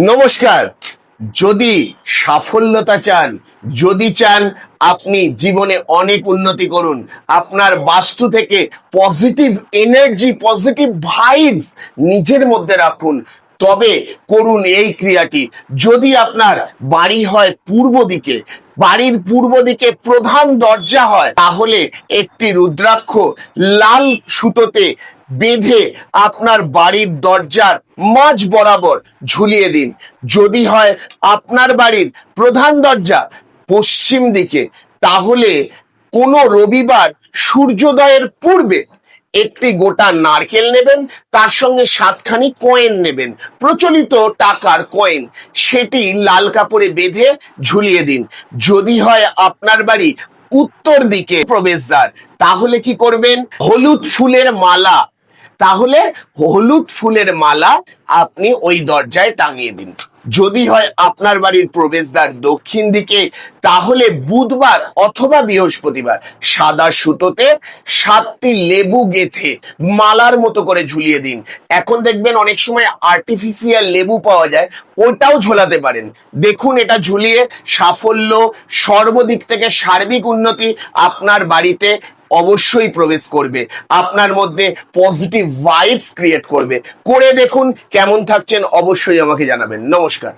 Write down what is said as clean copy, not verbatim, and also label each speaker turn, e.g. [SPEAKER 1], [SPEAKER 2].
[SPEAKER 1] নমস্কার। যদি সাফল্যতা চান, যদি চান আপনি জীবনে অনেক উন্নতি করুন, আপনার বাস্তু থেকে পজিটিভ এনার্জি, পজিটিভ ভাইবস নিজের মধ্যে রাখুন, তবে করুন এই ক্রিয়াটি। যদি আপনার বাড়ি হয় পূর্ব দিকে, বাড়ির পূর্ব দিকে প্রধান দরজা হয়, তাহলে একটি রুদ্রাক্ষ লাল সুতোতে বেঁধে আপনার বাড়ির দরজার মাঝ বরাবর ঝুলিয়ে দিন। যদি হয় আপনার বাড়ির প্রধান দরজা পশ্চিম দিকে, তাহলে কোনো রবিবার সূর্যোদয়ের পূর্বে একটি গোটা নারকেল নেবেন, তার সঙ্গে 7খানি কয়েন নেবেন, প্রচলিত টাকার কয়েন, সেটি লাল কাপড়ে বেঁধে ঝুলিয়ে দিন। যদি হয় আপনার বাড়ি উত্তর দিকে প্রবেশদ্বার, তাহলে কি করবেন, হলুদ ফুলের মালা, তাহলে হলুদ ফুলের মালা আপনি ওই দরজায় টাঙিয়ে দিন। যদি হয় আপনার বাড়ির প্রবেশদ্বার দক্ষিণ দিকে, তাহলে বুধবার অথবা বৃহস্পতিবার সাদা সুতোতে 7টি লেবু গেঁথে মালার মতো করে ঝুলিয়ে দিন। এখন দেখবেন অনেক সময় আর্টিফিশিয়াল লেবু পাওয়া যায়, ওটাও ঝোলাতে পারেন। দেখুন, এটা ঝুলিয়ে সাফল্য, সর্বদিক থেকে সার্বিক উন্নতি আপনার বাড়িতে অবশ্যই প্রবেশ করবে, আপনার মধ্যে পজিটিভ ভাইবস ক্রিয়েট করবে। করে দেখুন, কেমন থাকছেন অবশ্যই আমাকে জানাবেন। নমস্কার।